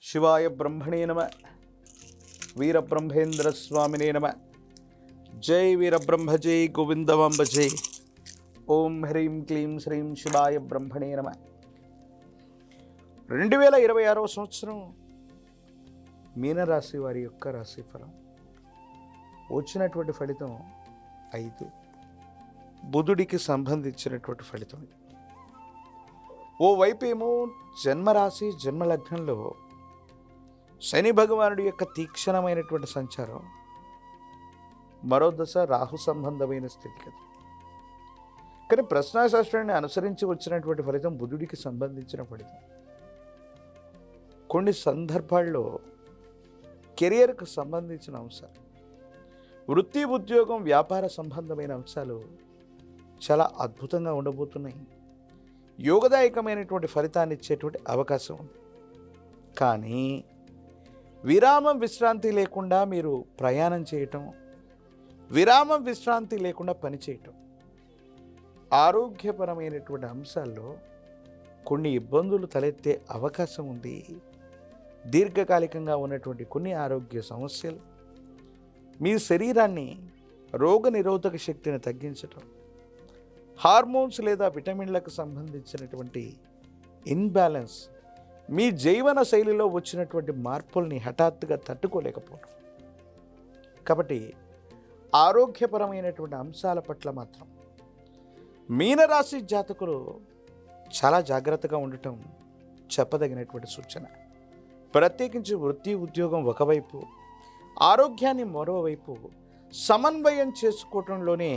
శివాయ బ్రహ్మణే నమ. వీరబ్రహ్మేంద్ర స్వామినే నమ. జై వీరబ్రహ్మ జై గోవిందమాంబ జై. ఓం హ్రీం క్లీం శ్రీం శివాయ బ్రహ్మణే నమ. 2026వ సంవత్సరం మీనరాశి వారి యొక్క రాశిఫలం. వచ్చినటువంటి ఫలితం 5, బుధుడికి సంబంధించినటువంటి ఫలితం. ఓవైపు ఏమో జన్మరాశి జన్మలగ్నంలో శని భగవానుడి యొక్క తీక్షణమైనటువంటి సంచారం, మరో దశ రాహు సంబంధమైన స్థితిగతి. కానీ ప్రశ్నాశాస్త్రాన్ని అనుసరించి వచ్చినటువంటి ఫలితం బుధుడికి సంబంధించిన ఫలితం. కొన్ని సందర్భాల్లో కెరియర్కు సంబంధించిన అంశాలు, వృత్తి ఉద్యోగం వ్యాపార సంబంధమైన అంశాలు చాలా అద్భుతంగా ఉండబోతున్నాయి. యోగదాయకమైనటువంటి ఫలితాన్ని ఇచ్చేటువంటి అవకాశం ఉంది. కానీ విరామం విశ్రాంతి లేకుండా మీరు ప్రయాణం చేయటం, విరామం విశ్రాంతి లేకుండా పనిచేయటం, ఆరోగ్యపరమైనటువంటి అంశాల్లో కొన్ని ఇబ్బందులు తలెత్తే అవకాశం ఉంది. దీర్ఘకాలికంగా ఉన్నటువంటి కొన్ని ఆరోగ్య సమస్యలు, మీ శరీరాన్ని రోగ నిరోధక శక్తిని తగ్గించటం, హార్మోన్స్ లేదా విటమిన్లకు సంబంధించినటువంటి ఇన్బ్యాలెన్స్, మీ జీవన శైలిలో వచ్చినటువంటి మార్పుల్ని హఠాత్తుగా తట్టుకోలేకపోవడం. కాబట్టి ఆరోగ్యపరమైనటువంటి అంశాల పట్ల మాత్రం మీనరాశి జాతకులు చాలా జాగ్రత్తగా ఉండటం చెప్పదగినటువంటి సూచన. ప్రత్యేకించి వృత్తి ఉద్యోగం ఒకవైపు, ఆరోగ్యాన్ని మరోవైపు సమన్వయం చేసుకోవటంలోనే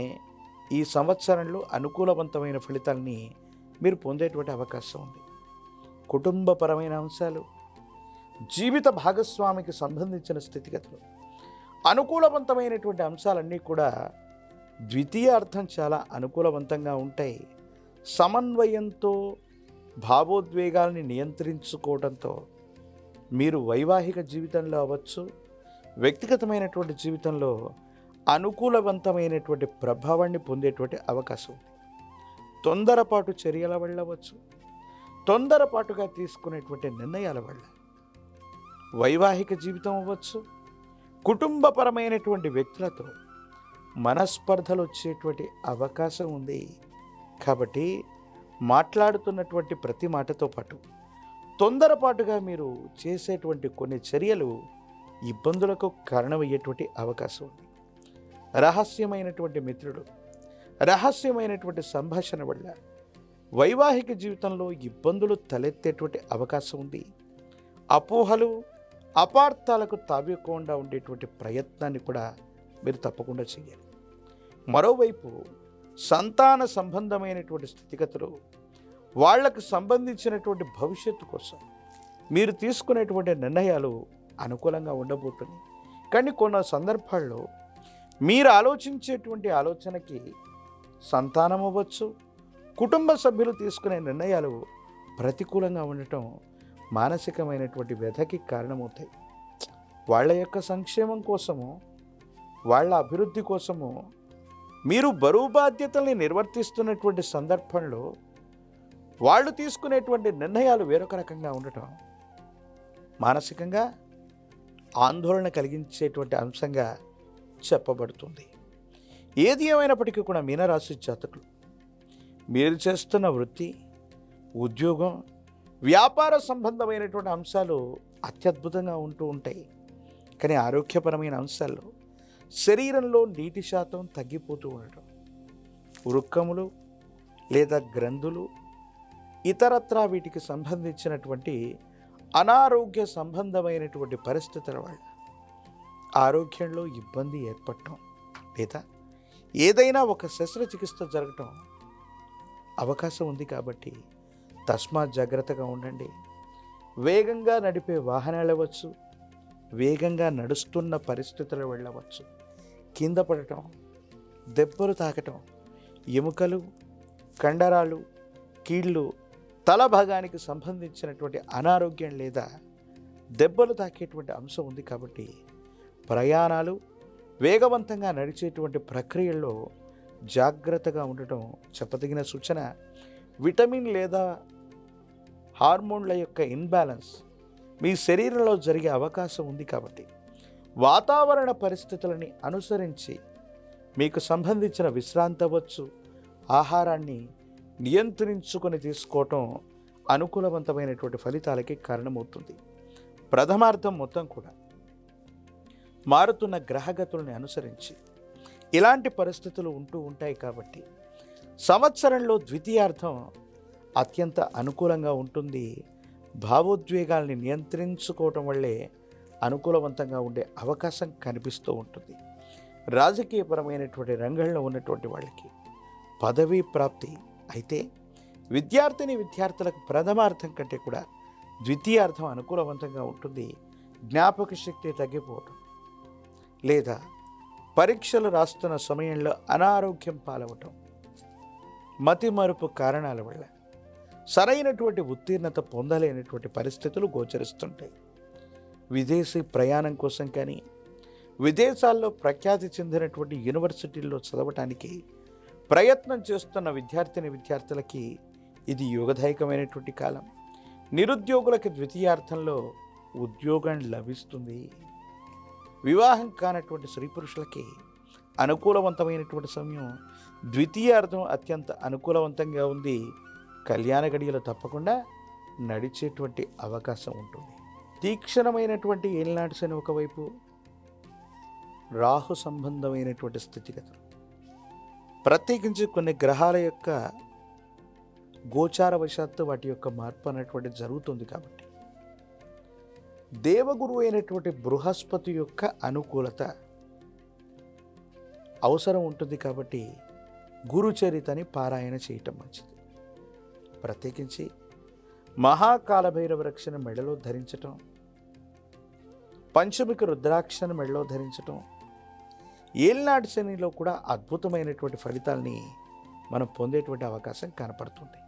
ఈ సంవత్సరంలో అనుకూలవంతమైన ఫలితాలని మీరు పొందేటువంటి అవకాశం ఉంది. కుటుంబపరమైన అంశాలు, జీవిత భాగస్వామికి సంబంధించిన స్థితిగతులు, అనుకూలవంతమైనటువంటి అంశాలన్నీ కూడా ద్వితీయ అర్థం చాలా అనుకూలవంతంగా ఉంటాయి. సమన్వయంతో, భావోద్వేగాల్ని నియంత్రించుకోవడంతో మీరు వైవాహిక జీవితంలో అవ్వచ్చు, వ్యక్తిగతమైనటువంటి జీవితంలో అనుకూలవంతమైనటువంటి ప్రభావాన్ని పొందేటువంటి అవకాశం. తొందరపాటు చర్యల వల్ల అవ్వచ్చు, తొందరపాటుగా తీసుకునేటువంటి నిర్ణయాల వల్ల వైవాహిక జీవితం అవ్వచ్చు, కుటుంబపరమైనటువంటి వ్యక్తులతో మనస్పర్ధలు వచ్చేటువంటి అవకాశం ఉంది. కాబట్టి మాట్లాడుతున్నటువంటి ప్రతి మాటతో పాటు తొందరపాటుగా మీరు చేసేటువంటి కొన్ని చర్యలు ఇబ్బందులకు కారణమయ్యేటువంటి అవకాశం ఉంది. రహస్యమైనటువంటి మిత్రుడు, రహస్యమైనటువంటి సంభాషణ వల్ల వైవాహిక జీవితంలో ఇబ్బందులు తలెత్తేటువంటి అవకాశం ఉంది. అపోహలు, అపార్థాలకు తావికుండా ఉండేటువంటి ప్రయత్నాన్ని కూడా మీరు తప్పకుండా చేయాలి. మరోవైపు సంతాన సంబంధమైనటువంటి స్థితిగతులు, వాళ్లకు సంబంధించినటువంటి భవిష్యత్తు కోసం మీరు తీసుకునేటువంటి నిర్ణయాలు అనుకూలంగా ఉండబోతున్నాయి. కానీ కొన్ని సందర్భాల్లో మీరు ఆలోచించేటువంటి ఆలోచనకి సంతానం అవ్వచ్చు, కుటుంబ సభ్యులు తీసుకునే నిర్ణయాలు ప్రతికూలంగా ఉండటం మానసికమైనటువంటి వ్యధకి కారణమవుతాయి. వాళ్ళ యొక్క సంక్షేమం కోసము, వాళ్ళ అభివృద్ధి కోసము మీరు బరువు బాధ్యతల్ని నిర్వర్తిస్తున్నటువంటి సందర్భంలో వాళ్ళు తీసుకునేటువంటి నిర్ణయాలు వేరొక రకంగా ఉండటం మానసికంగా ఆందోళన కలిగించేటువంటి అంశంగా చెప్పబడుతుంది. ఏది ఏమైనప్పటికీ కూడా మీనరాశి జాతకులు మీరు చేస్తున్న వృత్తి, ఉద్యోగం, వ్యాపార సంబంధమైనటువంటి అంశాలు అత్యద్భుతంగా ఉంటూ ఉంటాయి. కానీ ఆరోగ్యపరమైన అంశాల్లో శరీరంలో నీటి శాతం తగ్గిపోతూ ఉండటం, వృక్కములు లేదా గ్రంథులు, ఇతరత్రా వీటికి సంబంధించినటువంటి అనారోగ్య సంబంధమైనటువంటి పరిస్థితుల వల్ల ఆరోగ్యంలో ఇబ్బంది ఏర్పడటం లేదా ఏదైనా ఒక శస్త్రచికిత్స జరగటం అవకాశం ఉంది. కాబట్టి తస్మాత్ జాగ్రత్తగా ఉండండి. వేగంగా నడిపే వాహనాలు అవ్వచ్చు, వేగంగా నడుస్తున్న పరిస్థితులు వెళ్ళవచ్చు, కింద పడటం, దెబ్బలు తాకటం, ఎముకలు, కండరాలు, కీళ్ళు, తల భాగానికి సంబంధించినటువంటి అనారోగ్యం లేదా దెబ్బలు తాకేటువంటి అంశం ఉంది. కాబట్టి ప్రయాణాలు, వేగవంతంగా నడిచేటువంటి ప్రక్రియల్లో జాగ్రత్తగా ఉండటం చెప్పదగిన సూచన. విటమిన్ లేదా హార్మోన్ల యొక్క ఇన్బ్యాలెన్స్ మీ శరీరంలో జరిగే అవకాశం ఉంది. కాబట్టి వాతావరణ పరిస్థితులని అనుసరించి మీకు సంబంధించిన విశ్రాంతి అవ్వచ్చు, ఆహారాన్ని నియంత్రించుకొని తీసుకోవటం అనుకూలవంతమైనటువంటి ఫలితాలకి కారణమవుతుంది. ప్రథమార్థం మొత్తం కూడా మారుతున్న గ్రహగతుల్ని అనుసరించి ఇలాంటి పరిస్థితులు ఉంటూ ఉంటాయి. కాబట్టి సంవత్సరంలో ద్వితీయార్థం అత్యంత అనుకూలంగా ఉంటుంది. భావోద్వేగాల్ని నియంత్రించుకోవటం వల్లే అనుకూలవంతంగా ఉండే అవకాశం కనిపిస్తూ ఉంటుంది. రాజకీయపరమైనటువంటి రంగంలో ఉన్నటువంటి వాళ్ళకి పదవీ ప్రాప్తి అయితే, విద్యార్థులకు ప్రథమార్థం కంటే కూడా ద్వితీయార్థం అనుకూలవంతంగా ఉంటుంది. జ్ఞాపక శక్తి తగ్గిపోవటం లేదా పరీక్షలు రాస్తున్న సమయంలో అనారోగ్యం పాలవటం, మతిమరుపు కారణాల వల్ల సరైనటువంటి ఉత్తీర్ణత పొందలేనటువంటి పరిస్థితులు గోచరిస్తుంటాయి. విదేశీ ప్రయాణం కోసం కానీ, విదేశాల్లో ప్రఖ్యాతి చెందినటువంటి యూనివర్సిటీల్లో చదవటానికి ప్రయత్నం చేస్తున్న విద్యార్థులకి ఇది యోగదాయకమైనటువంటి కాలం. నిరుద్యోగులకి ద్వితీయార్థంలో ఉద్యోగం లభిస్తుంది. వివాహం కానటువంటి స్త్రీ పురుషులకి అనుకూలవంతమైనటువంటి సమయం ద్వితీయార్థం అత్యంత అనుకూలవంతంగా ఉంది. కళ్యాణ గడియలు తప్పకుండా నడిచేటువంటి అవకాశం ఉంటుంది. తీక్షణమైనటువంటి ఏలినాటి శని ఒకవైపు, రాహు సంబంధమైనటువంటి స్థితిగతులు, ప్రత్యేకించి కొన్ని గ్రహాల యొక్క గోచారవశాత్తు వాటి యొక్క మార్పు అనేటువంటి జరుగుతుంది. కాబట్టి దేవగురు అయినటువంటి బృహస్పతి యొక్క అనుకూలత అవసరం ఉంటుంది. కాబట్టి గురుచరితని పారాయణ చేయటం మంచిది. ప్రత్యేకించి మహాకాలభైరవ రక్షణ మెడలో ధరించటం, పంచమిక రుద్రాక్షను మెడలో ధరించటం, ఏలినాటి శనిలో కూడా అద్భుతమైనటువంటి ఫలితాల్ని మనం పొందేటువంటి అవకాశం కనపడుతుంది.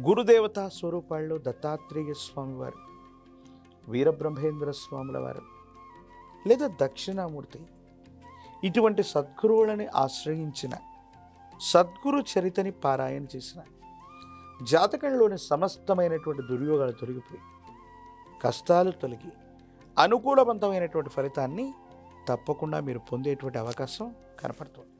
గురుదేవతా స్వరూపాల్లో దత్తాత్రేయ స్వామివారు, వీరబ్రహ్మేంద్ర స్వాముల వారు లేదా దక్షిణామూర్తి ఇటువంటి సద్గురువులని ఆశ్రయించిన, సద్గురు చరితని పారాయణ చేసిన జాతకంలోని సమస్తమైనటువంటి దుర్యోగాలు తొలగిపోయి కష్టాలు తొలగి అనుకూలవంతమైనటువంటి ఫలితాన్ని తప్పకుండా మీరు పొందేటువంటి అవకాశం కనపడుతుంది.